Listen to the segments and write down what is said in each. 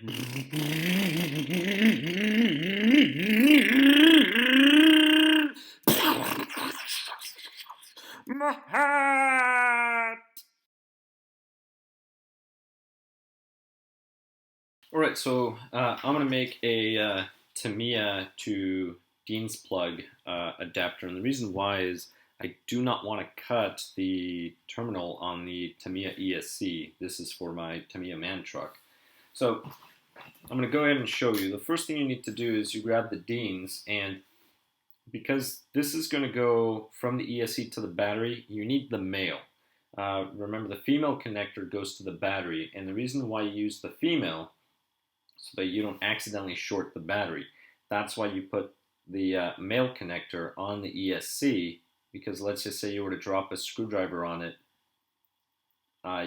My hat! Alright, so I'm going to make a Tamiya to Dean's plug adapter, and the reason why is I do not want to cut the terminal on the Tamiya ESC. This is for my Tamiya Man Truck. So I'm going to go ahead and show you. The first thing you need to do is you grab the Deans, and because this is going to go from the ESC to the battery, you need the male. Remember, the female connector goes to the battery, and the reason why you use the female so that you don't accidentally short the battery. That's why you put the male connector on the ESC, because let's just say you were to drop a screwdriver on it,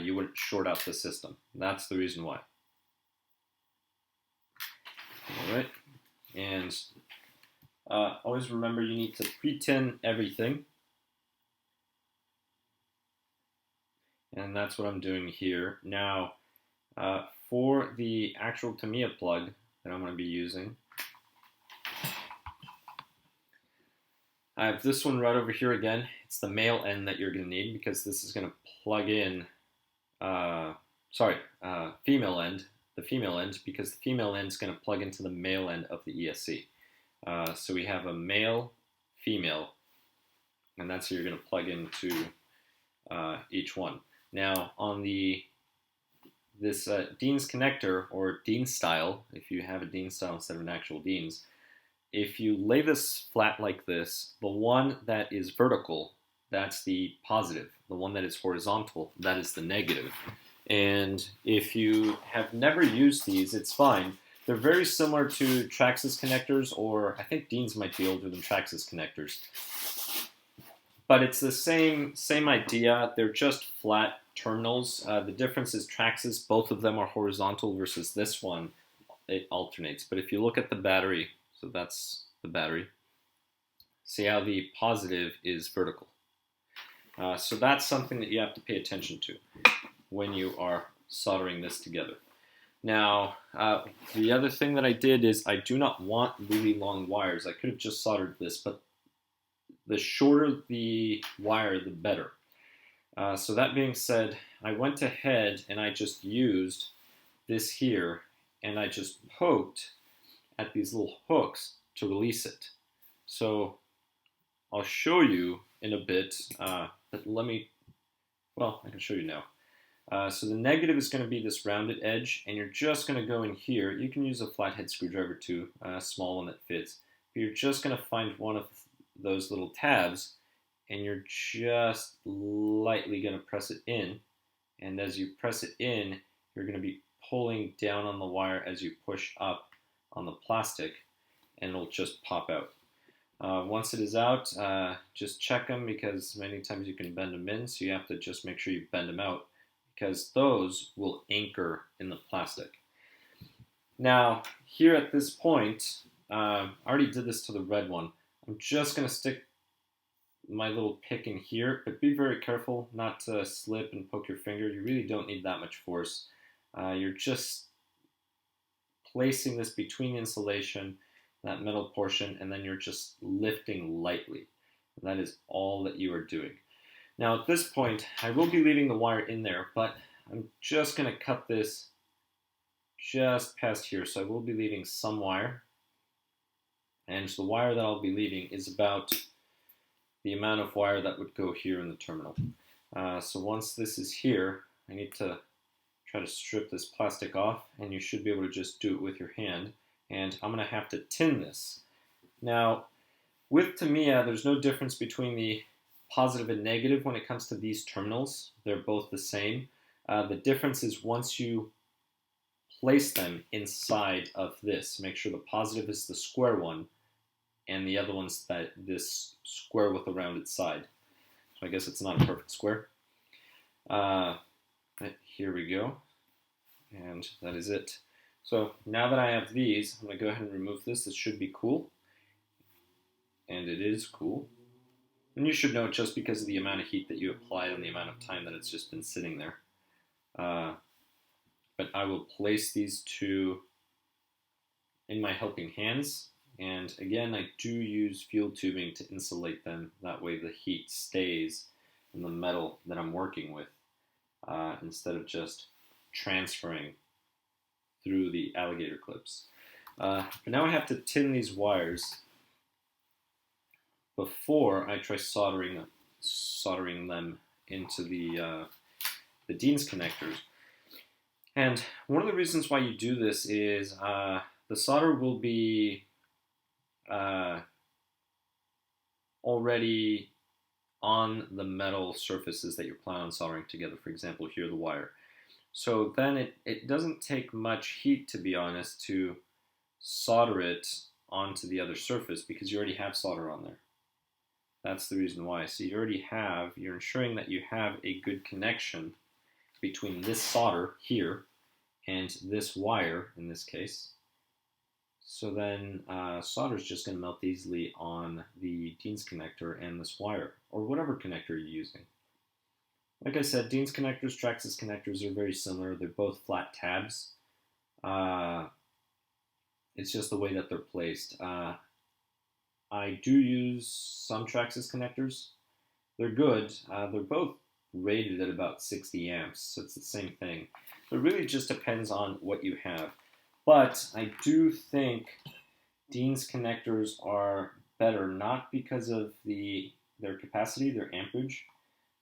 you wouldn't short out the system. That's the reason why. Alright, and always remember you need to pre-tin everything. And that's what I'm doing here. Now, for the actual Tamiya plug that I'm going to be using, I have this one right over here again. It's the male end that you're going to need because this is going to plug in, female end, the female end, because the female end is going to plug into the male end of the ESC. So we have a male, female, and that's how you're going to plug into each one. Now on this Dean's connector, or Dean's style, if you have a Dean's style instead of an actual Dean's, if you lay this flat like this, the one that is vertical, that's the positive. The one that is horizontal, that is the negative. And if you have never used these, it's fine. They're very similar to Traxxas connectors, or I think Dean's might be older than Traxxas connectors. But it's the same idea. They're just flat terminals. The difference is Traxxas, both of them are horizontal, versus this one, it alternates. But if you look at the battery, so that's the battery, see how the positive is vertical. So that's something that you have to pay attention to when you are soldering this together. Now, the other thing that I did is I do not want really long wires. I could have just soldered this, but the shorter the wire, the better. So that being said, I went ahead and I just used this here, and I just poked at these little hooks to release it. So I'll show you in a bit, but I can show you now. So the negative is going to be this rounded edge, and you're just going to go in here. You can use a flathead screwdriver too, a small one that fits. But you're just going to find one of those little tabs, and you're just lightly going to press it in. And as you press it in, you're going to be pulling down on the wire as you push up on the plastic, and it'll just pop out. Once it is out, just check them, because many times you can bend them in, so you have to just make sure you bend them out, because those will anchor in the plastic. Now, here at this point, I already did this to the red one. I'm just going to stick my little pick in here, but be very careful not to slip and poke your finger. You really don't need that much force. You're just placing this between insulation, that metal portion, and then you're just lifting lightly. And that is all that you are doing. Now at this point, I will be leaving the wire in there, but I'm just going to cut this just past here. So I will be leaving some wire. And the wire that I'll be leaving is about the amount of wire that would go here in the terminal. So once this is here, I need to try to strip this plastic off, and you should be able to just do it with your hand. And I'm going to have to tin this. Now, with Tamiya, there's no difference between the positive and negative when it comes to these terminals. They're both the same. The difference is once you place them inside of this, make sure the positive is the square one, and the other one's this square with a rounded side. So I guess it's not a perfect square. But here we go, and that is it. So now that I have these, I'm going to go ahead and remove this. This should be cool, and it is cool. And you should know it just because of the amount of heat that you applied and the amount of time that it's just been sitting there. But but I will place these two in my helping hands. And again, I do use fuel tubing to insulate them. That way the heat stays in the metal that I'm working with instead of just transferring through the alligator clips. But now I have to tin these wires before I try soldering them into the Dean's connectors. And one of the reasons why you do this is the solder will be already on the metal surfaces that you're planning on soldering together. For example, here the wire. So then it doesn't take much heat, to be honest, to solder it onto the other surface because you already have solder on there. That's the reason why. So you're ensuring that you have a good connection between this solder here and this wire in this case. So then solder is just going to melt easily on the Dean's connector and this wire, or whatever connector you're using. Like I said, Dean's connectors, Traxxas connectors are very similar. They're both flat tabs. It's just the way that they're placed. I do use some Traxxas connectors. They're good. They're both rated at about 60 amps, so it's the same thing. It really just depends on what you have. But I do think Dean's connectors are better, not because of their capacity, their amperage,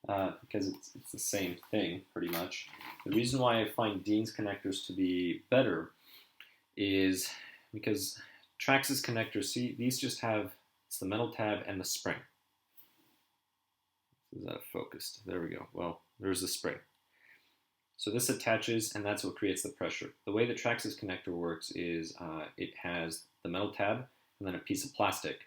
because it's the same thing pretty much. The reason why I find Dean's connectors to be better is because Traxxas connectors, see, these just have, it's the metal tab and the spring. Is that focused? There we go. Well, there's the spring. So this attaches, and that's what creates the pressure. The way the Traxxas connector works is it has the metal tab and then a piece of plastic.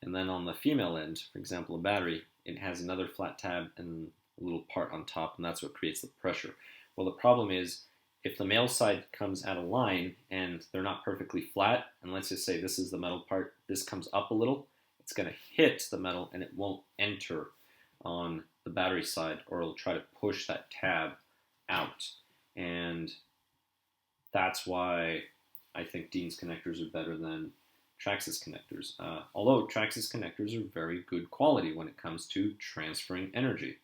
And then on the female end, for example, a battery, it has another flat tab and a little part on top, and that's what creates the pressure. Well, the problem is if the male side comes at a line and they're not perfectly flat, and let's just say this is the metal part, this comes up a little, it's going to hit the metal and it won't enter on the battery side, or it'll try to push that tab out. And that's why I think Dean's connectors are better than Traxxas connectors. Although Traxxas connectors are very good quality when it comes to transferring energy.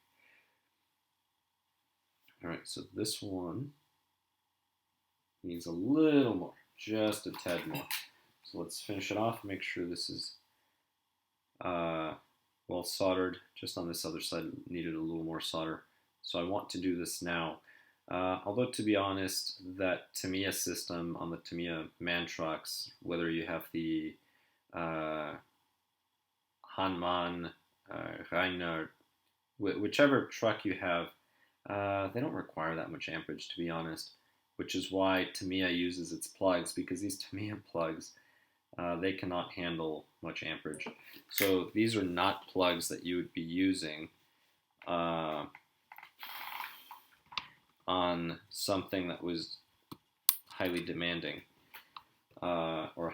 Alright, so this one needs a little more, just a tad more. So let's finish it off, make sure this is well soldered. Just on this other side needed a little more solder. So I want to do this now. Although to be honest, that Tamiya system on the Tamiya Man Trucks, whether you have the Hanman, Reiner, whichever truck you have, they don't require that much amperage, to be honest, which is why Tamiya uses its plugs, because these Tamiya plugs, they cannot handle much amperage. So these are not plugs that you would be using on something that was highly demanding or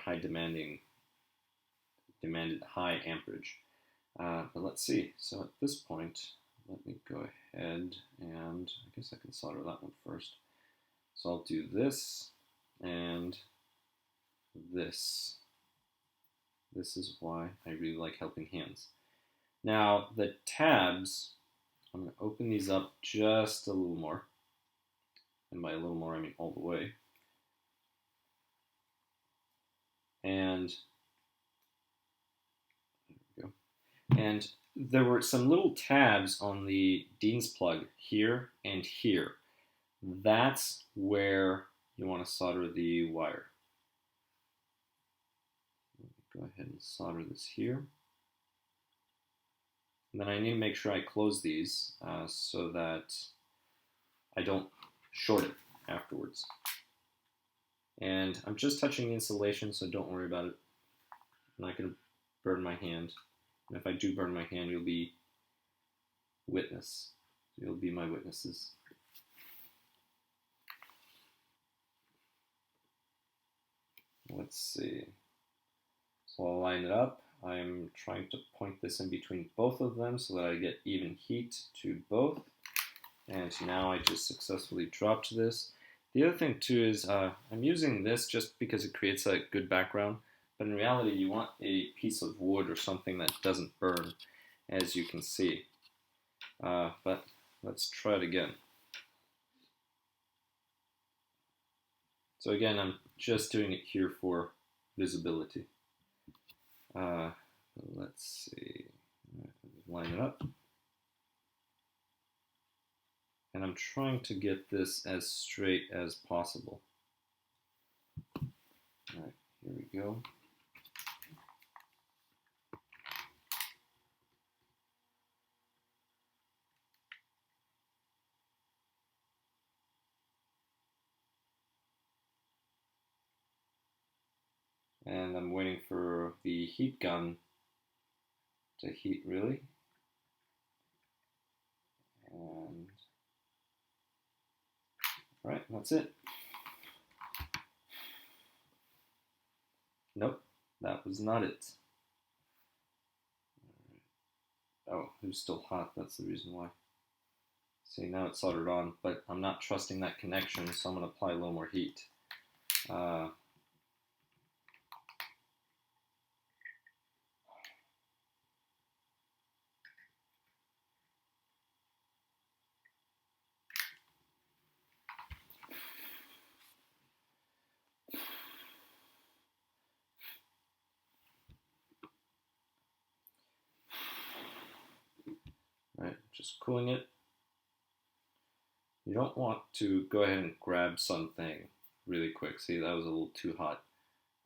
demanded high amperage. But let's see. So at this point, let me go ahead and I guess I can solder that one first. So I'll do this and this. This is why I really like helping hands. Now the tabs, I'm going to open these up just a little more. And by a little more, I mean all the way. And there we go. And there were some little tabs on the Dean's plug here and here. That's where you want to solder the wire. Go ahead and solder this here. And then I need to make sure I close these so that I don't short it afterwards. And I'm just touching the insulation, so don't worry about it. I'm not going to burn my hand. And if I do burn my hand, you'll be witness. You'll be my witnesses. Let's see. So I'll line it up. I'm trying to point this in between both of them so that I get even heat to both. And now I just successfully dropped this. The other thing too is I'm using this just because it creates a good background, but in reality you want a piece of wood or something that doesn't burn, as you can see. But let's try it again. So again, I'm just doing it here for visibility. Let's see, line it up. And I'm trying to get this as straight as possible. All right, here we go. And I'm waiting for the heat gun to heat really. And all right, that's it. Nope, that was not it. Oh, it was still hot, that's the reason why. See, now it's soldered on, but I'm not trusting that connection, so I'm going to apply a little more heat. Right, just cooling it. You don't want to go ahead and grab something really quick. See, that was a little too hot.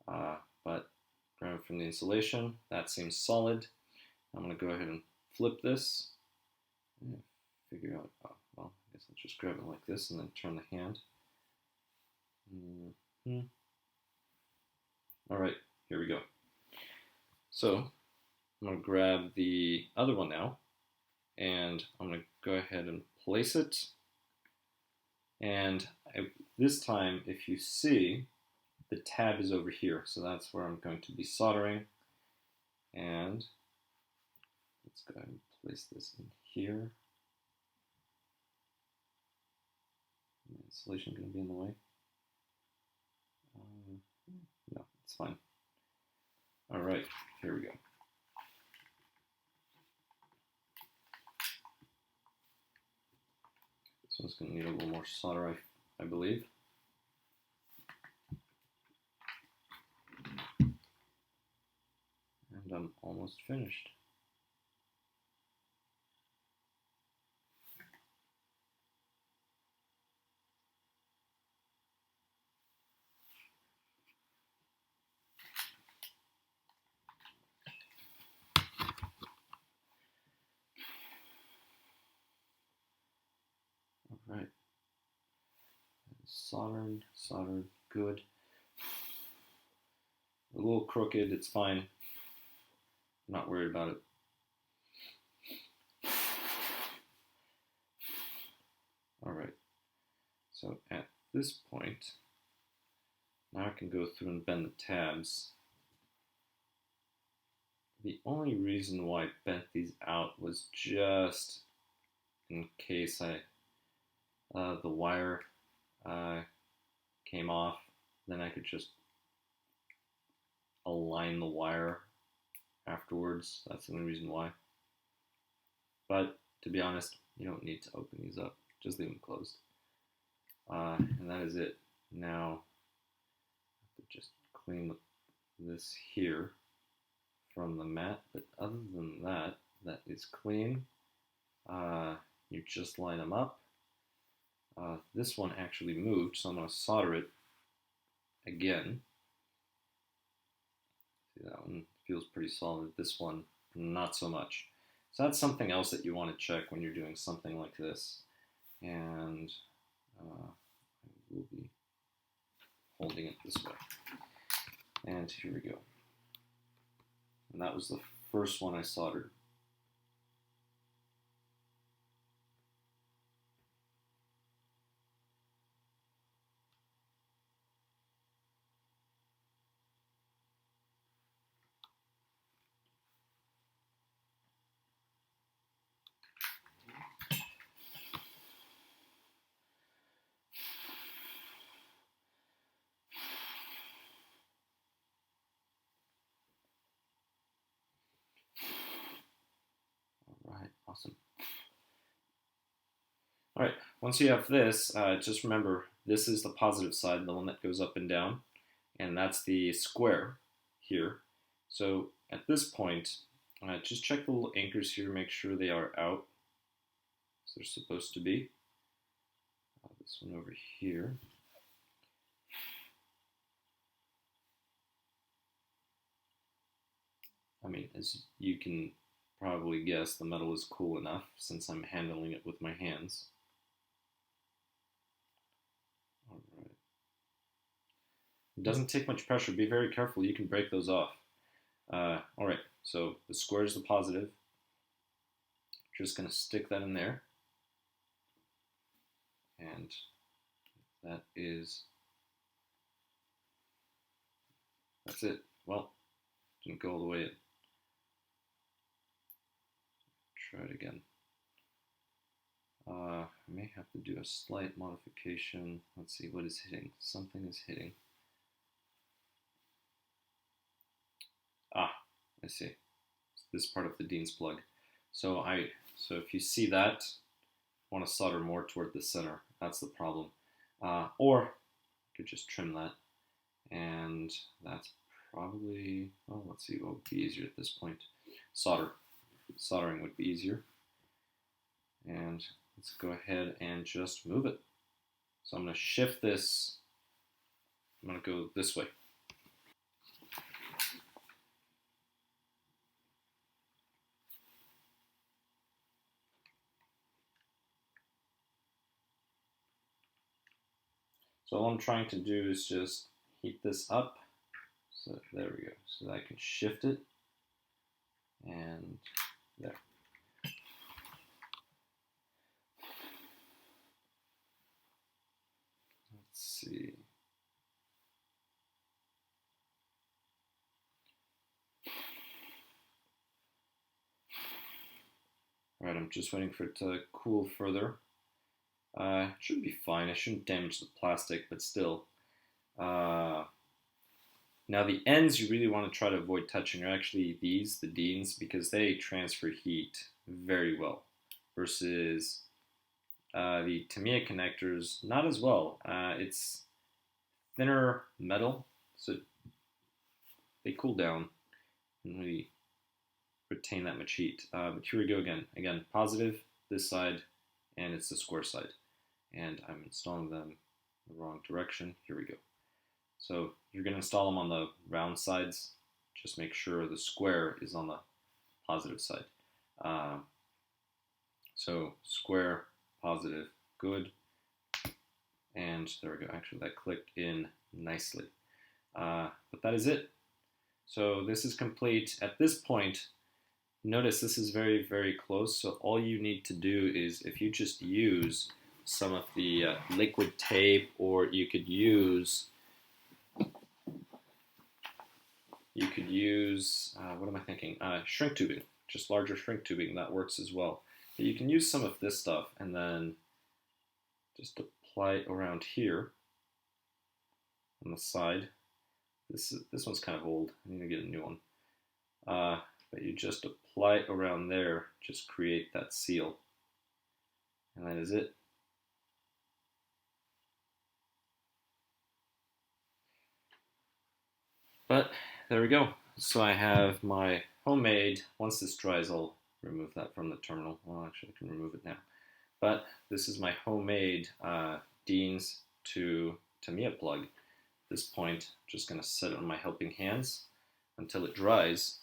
But grab it from the insulation. That seems solid. I'm going to go ahead and flip this. And figure out, oh, well, I guess I'll just grab it like this and then turn the hand. All right, here we go. So I'm going to grab the other one now, and I'm going to go ahead and place it. And this time, if you see, the tab is over here, so that's where I'm going to be soldering. And let's go ahead and place this in here. The insulation going to be in the way? No, it's fine. All right, here we go. This one's going to need a little more solder, I believe. And I'm almost finished. All right. Soldered, good. A little crooked, it's fine. I'm not worried about it. All right. So at this point, now I can go through and bend the tabs. The only reason why I bent these out was just in case the wire came off, then I could just align the wire afterwards. That's the only reason why. But to be honest, you don't need to open these up. Just leave them closed. And that is it. Now, I have to just clean this here from the mat. But other than that, that is clean. You just line them up. This one actually moved, so I'm going to solder it again. See, that one feels pretty solid. This one, not so much. So that's something else that you want to check when you're doing something like this. And I will be holding it this way. And here we go. And that was the first one I soldered. once you have this, just remember this is the positive side, the one that goes up and down, and that's the square here. So at this point, just check the little anchors here, make sure they are out as they're supposed to be. This one over here. I mean, as you can probably guess, the metal is cool enough since I'm handling it with my hands. All right. It doesn't take much pressure. Be very careful. You can break those off. All right, so the square is the positive. Just going to stick that in there. And that's it. Well, didn't go all the way in. Try it again. I may have to do a slight modification. Let's see, what is hitting? Something is hitting. Ah, I see. It's this part of the Dean's plug. So if you see that, I want to solder more toward the center. That's the problem. Or I could just trim that. And that's probably, well, let's see what would be easier at this point. Soldering would be easier. And let's go ahead and just move it. So I'm going to shift this. I'm going to go this way. So all I'm trying to do is just heat this up. So there we go. So that I can shift it. And there. Let's see. All right, I'm just waiting for it to cool further. It should be fine. It shouldn't damage the plastic, but still. Now the ends you really want to try to avoid touching are actually these, the Deans, because they transfer heat very well, versus the Tamiya connectors, not as well. It's thinner metal, so they cool down and really retain that much heat. But here we go again. Again, positive, this side, and it's the square side. And I'm installing them in the wrong direction. Here we go. So you're going to install them on the round sides. Just make sure the square is on the positive side. So square, positive, good. And there we go. Actually, that clicked in nicely. But that is it. So this is complete. At this point, notice this is very, very close. So all you need to do is, if you just use some of the liquid tape, or you could use what am I thinking? Shrink tubing, just larger shrink tubing, that works as well. But you can use some of this stuff and then just apply it around here on the side. This one's kind of old. I need to get a new one. But you just apply it around there, just create that seal, and that is it. But there we go. So I have my homemade, once this dries I'll remove that from the terminal. Well, actually I can remove it now. But this is my homemade Dean's to Tamiya plug. At this point, I'm just going to set it on my helping hands until it dries.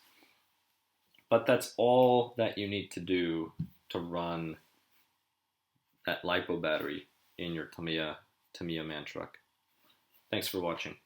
But that's all that you need to do to run that LiPo battery in your Tamiya Man Truck. Thanks for watching.